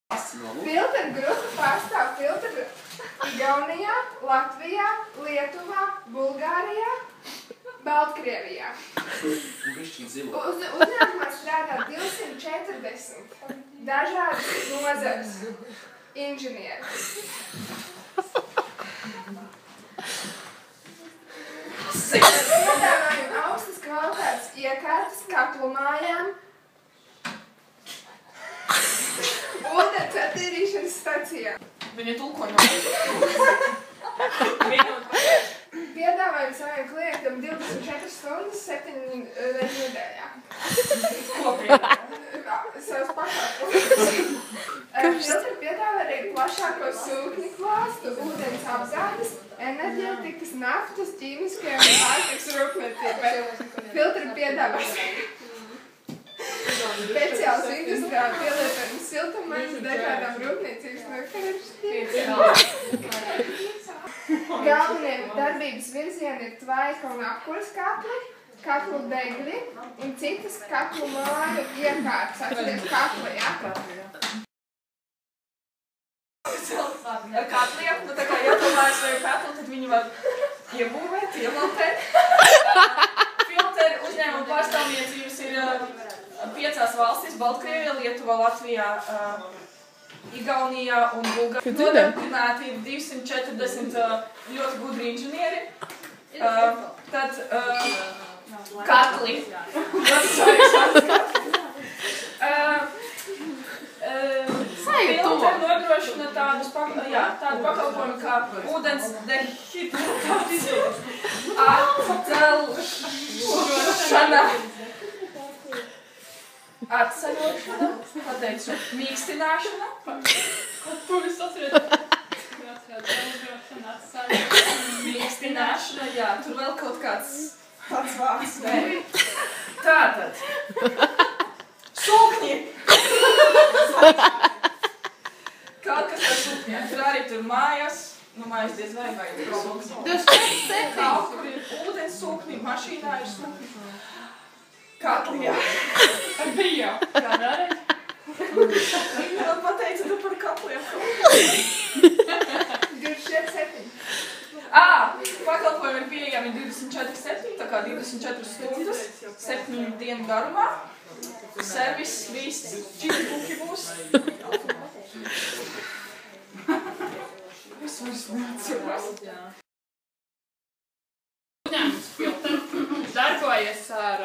Filtra grupa pārstāv filtru Igaunijā, Latvijā, Lietuvā, Bulgārijā, Baltkrievijā. Uzņēmumā strādā 240 dažādas nozares inženieri. Piedāvājam augstas kvalitātes iekārtas katlu mājām, ūdens attīrīšanas stacijām. Viņa tulko no Piedāvājam saviem klientam 24 stundas, 7 reizes nedēļā. Ko piedāvā? Savas pakalpojumus. Filtri piedāvā arī plašāko sūkņu klāstu, ūdens apgādes, enerģētikas, naftas, ķīmiskie un pārtikas rūpniecībai. Filtri piedāvā speciāls industriāli pielietojums siltummaiņas dažādām rūpniecības nokļūšanām. Galvenie darbības virzieni ir tvaika un apkuras katli, katlu degļi un citas katlu māju iekārtas. Atcerieties katli, jā? Ar katliem, nu tā kā iedomājas vai katlu, tad viņi var iebūvēt, iemontēt. Filtri uzņēmuma pārstāvniecības ir 5 valstīs - Baltkrievijā, Lietuvā, Latvijā, Igaunijā un Bulgārijā. Nodarbināti ir 240 ļoti gudri inženieri. Tad katli. Filtri nodrošina tādu pakalpojumu kā ūdens dehidratācija, atceļošana, pateikšu, mīkstināšana. Ko viss atceries? Mīkstināšana, jā, tur vēl kaut kāds tāds vārds. Tātad. Sūkņi! Kaut kas ar sūkņiem. Tur arī tur mājas. Nu, mājas diez vai sūkņi. Kaut kur ir ūdens sūkņi, mašīnā ir sūkņi. Katli, jā. Ar bija. Kā vēlreiz? Viņa vēl pateica tu par katliem. 24/7. Pakalpojumi ir pieejami 24/7, tā kā 24 stundas, 7 dienu garumā. Servis, viss, čībuki būs. Es vairs neatceros. Uzņēmums Filtri darbojas ar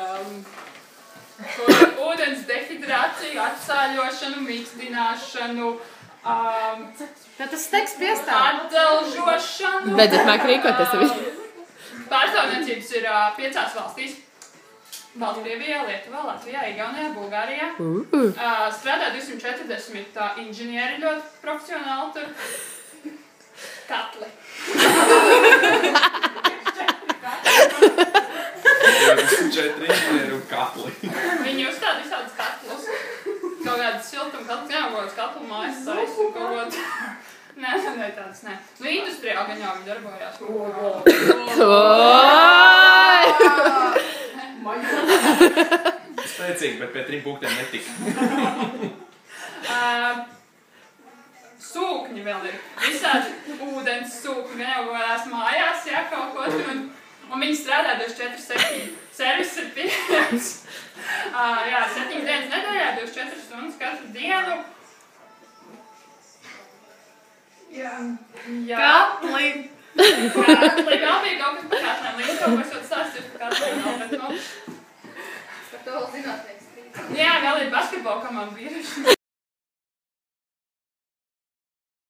ūdens dehidrāciju, atsāļošanu, mīkstināšanu, tas teksts piestāv. atdelžošanu. Beidzot māk rīkoties ar visu. Pārstāvniecības ir 5 valstīs. Baltkrievijā, Lietuvā, Latvijā, Igaunijā, Bulgārijā. Strādā 240 inženieri ļoti profesionāli tur. Katli. 24 inženieri un katli. Viņi uzstāda visādus katlus. Kaut kādas siltumkatlas, jā, kaut kādas katlu mājas saist un kaut kādas. Nē, tādas nē. Nu, industriāli gan jau viņi darbojās. Spēcīgi, bet pie 3 punktiem netika. Sūkņi vēl ir. Visādi ūdens sūkņi, gan jau kādās mājās, jā, kaut ko tur. Un viņi strādā 24/7. Servis ir pieejams. Jā, 7 dienas nedēļā, 24 stundas katru dienu. Jā. Katli! Katli, vēl bija kaut kas par katliem. Līdz kaut ko esot stāstījis par katliem, bet nu. Par to vēl zinātnieks. Jā, vēl ir basketbola komanda vīrieši.